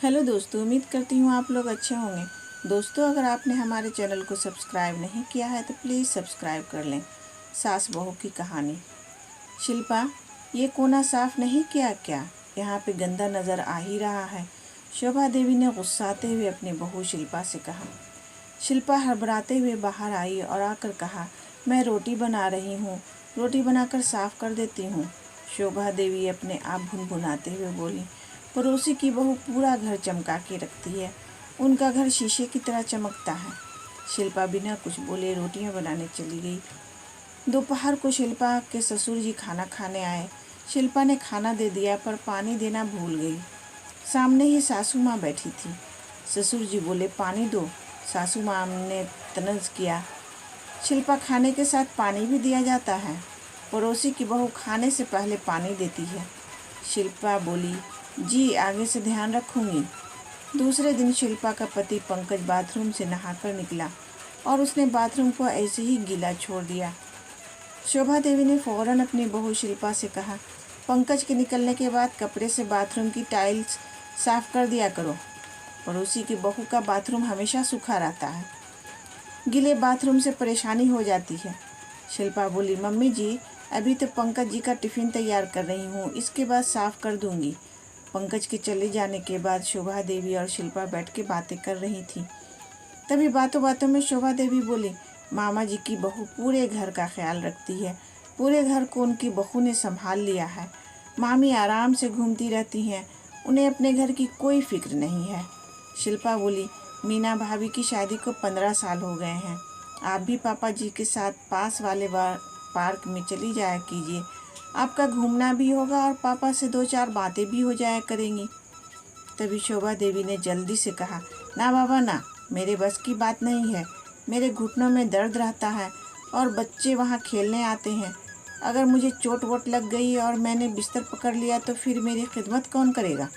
Hello दोस्तों, उम्मीद करती हूँ आप लोग अच्छे होंगे। दोस्तों, अगर आपने हमारे चैनल को सब्सक्राइब नहीं किया है तो प्लीज़ सब्सक्राइब कर लें। सास बहू की कहानी। शिल्पा, ये कोना साफ नहीं किया क्या? यहाँ पे गंदा नज़र आ ही रहा है। शोभा देवी ने गुस्साते हुए अपनी बहू शिल्पा से कहा। शिल्पा हड़बड़ाते हुए बाहर आई और आकर कहा, मैं रोटी बना रही हूँ, रोटी बनाकर साफ कर देती हूँ। शोभा देवी अपने आप भुनभुनाते हुए बोली, पड़ोसी की बहू पूरा घर चमका के रखती है, उनका घर शीशे की तरह चमकता है। शिल्पा बिना कुछ बोले रोटियां बनाने चली गई। दोपहर को शिल्पा के ससुर जी खाना खाने आए। शिल्पा ने खाना दे दिया पर पानी देना भूल गई। सामने ही सासू माँ बैठी थी। ससुर जी बोले, पानी दो। सासू माँ ने तनज किया, शिल्पा, खाने के साथ पानी भी दिया जाता है? पड़ोसी की बहू खाने से पहले पानी देती है। शिल्पा बोली, जी आगे से ध्यान रखूंगी। दूसरे दिन शिल्पा का पति पंकज बाथरूम से नहाकर निकला और उसने बाथरूम को ऐसे ही गीला छोड़ दिया। शोभा देवी ने फौरन अपनी बहू शिल्पा से कहा, पंकज के निकलने के बाद कपड़े से बाथरूम की टाइल्स साफ कर दिया करो। पड़ोसी की बहू का बाथरूम हमेशा सूखा रहता है, गीले बाथरूम से परेशानी हो जाती है। शिल्पा बोली, मम्मी जी, अभी तो पंकज जी का टिफ़िन तैयार कर रही हूँ, इसके बाद साफ कर दूंगी। पंकज के चले जाने के बाद शोभा देवी और शिल्पा बैठ के बातें कर रही थी। तभी बातों बातों में शोभा देवी बोली, मामा जी की बहू पूरे घर का ख्याल रखती है, पूरे घर को उनकी बहू ने संभाल लिया है। मामी आराम से घूमती रहती हैं, उन्हें अपने घर की कोई फिक्र नहीं है। शिल्पा बोली, मीना भाभी की शादी को 15 साल हो गए हैं। आप भी पापा जी के साथ पास वाले पार्क में चली जाया कीजिए, आपका घूमना भी होगा और पापा से 2-4 बातें भी हो जाया करेंगी। तभी शोभा देवी ने जल्दी से कहा, ना बाबा ना, मेरे बस की बात नहीं है, मेरे घुटनों में दर्द रहता है और बच्चे वहाँ खेलने आते हैं। अगर मुझे चोट वोट लग गई और मैंने बिस्तर पकड़ लिया तो फिर मेरी खिदमत कौन करेगा?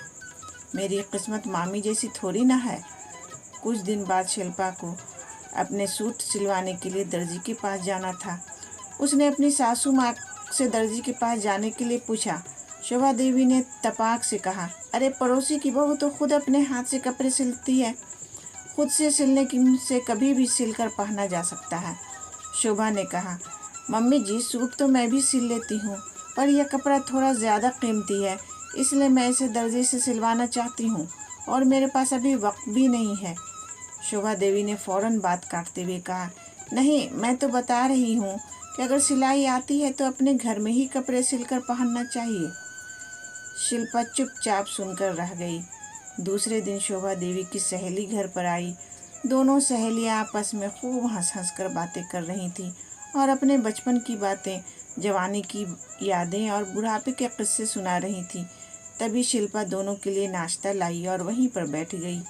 मेरी किस्मत मामी जैसी थोड़ी ना है। कुछ दिन बाद शिल्पा को अपने सूट सिलवाने के लिए दर्जी के पास जाना था। उसने अपनी सासू माँ से दर्जी के पास जाने के लिए पूछा। शोभा देवी ने तपाक से कहा, अरे पड़ोसी की बहू तो खुद अपने हाथ से कपड़े सिलती है, खुद से सिलने की से कभी भी सिलकर पहना जा सकता है। शोभा ने कहा, मम्मी जी, सूट तो मैं भी सिल लेती हूँ, पर यह कपड़ा थोड़ा ज़्यादा कीमती है, इसलिए मैं इसे दर्जी से सिलवाना चाहती हूँ और मेरे पास अभी वक्त भी नहीं है। शोभा देवी ने फौरन बात काटते हुए कहा, नहीं, मैं तो बता रही हूँ कि अगर सिलाई आती है तो अपने घर में ही कपड़े सिलकर पहनना चाहिए। शिल्पा चुपचाप सुनकर रह गई। दूसरे दिन शोभा देवी की सहेली घर पर आई। दोनों सहेलियां आपस में खूब हंस हंस कर बातें कर रही थीं और अपने बचपन की बातें, जवानी की यादें और बुढ़ापे के किस्से सुना रही थीं। तभी शिल्पा दोनों के लिए नाश्ता लाई और वहीं पर बैठ गई।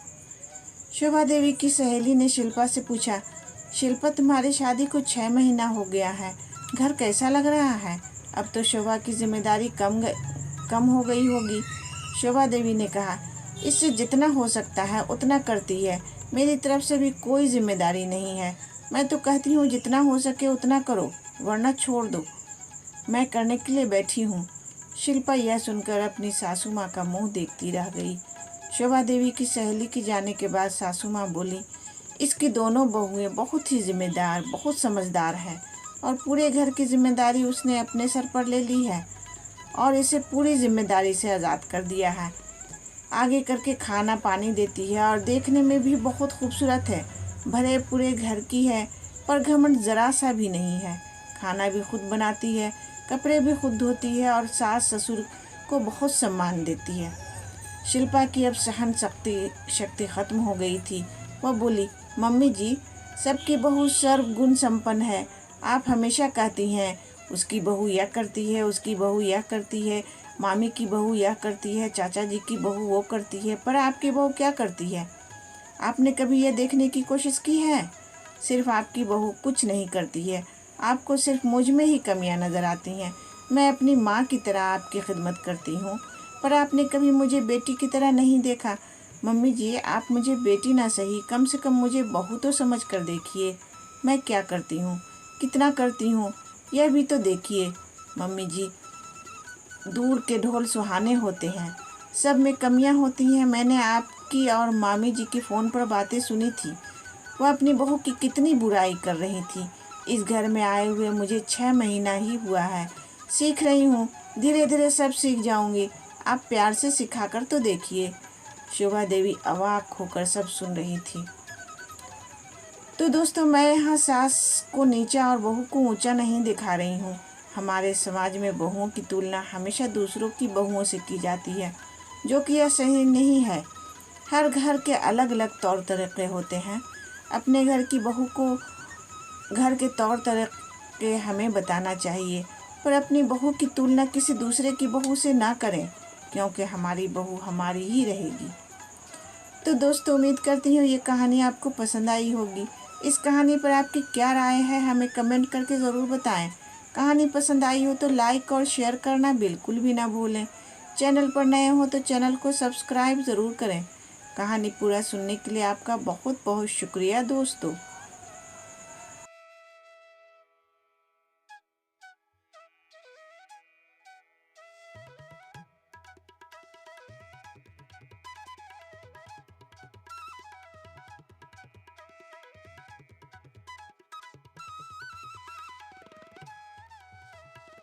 शोभा देवी की सहेली ने शिल्पा से पूछा, शिल्पा, तुम्हारी शादी को 6 महीना हो गया है, घर कैसा लग रहा है? अब तो शोभा की जिम्मेदारी कम हो गई होगी। शोभा देवी ने कहा, इससे जितना हो सकता है उतना करती है, मेरी तरफ से भी कोई जिम्मेदारी नहीं है। मैं तो कहती हूँ जितना हो सके उतना करो, वरना छोड़ दो, मैं करने के लिए बैठी हूँ। शिल्पा यह सुनकर अपनी सासू माँ का मुँह देखती रह गई। शोभा देवी की सहेली के जाने के बाद सासू माँ बोली, इसकी दोनों बहुएं बहुत ही जिम्मेदार, बहुत समझदार हैं और पूरे घर की जिम्मेदारी उसने अपने सर पर ले ली है और इसे पूरी जिम्मेदारी से आज़ाद कर दिया है। आगे करके खाना पानी देती है और देखने में भी बहुत खूबसूरत है, भरे पूरे घर की है, पर घमंड ज़रा सा भी नहीं है। खाना भी खुद बनाती है, कपड़े भी खुद धोती है और सास ससुर को बहुत सम्मान देती है। शिल्पा की अब सहन शक्ति खत्म हो गई थी। वह बोली, मम्मी जी, सबकी बहू सर्व गुण संपन्न है। आप हमेशा कहती हैं उसकी बहू यह करती है, उसकी बहू यह करती है, मामी की बहू यह करती है, चाचा जी की बहू वो करती है, पर आपकी बहू क्या करती है? आपने कभी यह देखने की कोशिश की है? सिर्फ आपकी बहू कुछ नहीं करती है, आपको सिर्फ मुझ में ही कमियां नज़र आती हैं। मैं अपनी माँ की तरह आपकी खिदमत करती हूँ, पर आपने कभी मुझे बेटी की तरह नहीं देखा। मम्मी जी, आप मुझे बेटी ना सही, कम से कम मुझे बहू तो समझ कर देखिए। मैं क्या करती हूँ, कितना करती हूँ, यह भी तो देखिए। मम्मी जी, दूर के ढोल सुहाने होते हैं, सब में कमियां होती हैं। मैंने आप की और मामी जी की फ़ोन पर बातें सुनी थी। वह अपनी बहू की कितनी बुराई कर रही थी। इस घर में आए हुए मुझे 6 महीना ही हुआ है। सीख रही हूँ, धीरे धीरे सब सीख जाऊँगी। आप प्यार से सिखा कर तो देखिए। शोभा देवी अवाक होकर सब सुन रही थी। तो दोस्तों, मैं यहाँ सास को नीचा और बहू को ऊंचा नहीं दिखा रही हूँ। हमारे समाज में बहुओं की तुलना हमेशा दूसरों की बहुओं से की जाती है, जो कि यह सही नहीं है। हर घर के अलग अलग तौर तरीके होते हैं। अपने घर की बहू को घर के तौर तरीके हमें बताना चाहिए, पर अपनी बहू की तुलना किसी दूसरे की बहू से ना करें, क्योंकि हमारी बहू हमारी ही रहेगी। तो दोस्तों, उम्मीद करती हूँ ये कहानी आपको पसंद आई होगी। इस कहानी पर आपकी क्या राय है हमें कमेंट करके ज़रूर बताएं। कहानी पसंद आई हो तो लाइक और शेयर करना बिल्कुल भी ना भूलें। चैनल पर नए हो तो चैनल को सब्सक्राइब ज़रूर करें। कहानी पूरा सुनने के लिए आपका बहुत बहुत शुक्रिया दोस्तों।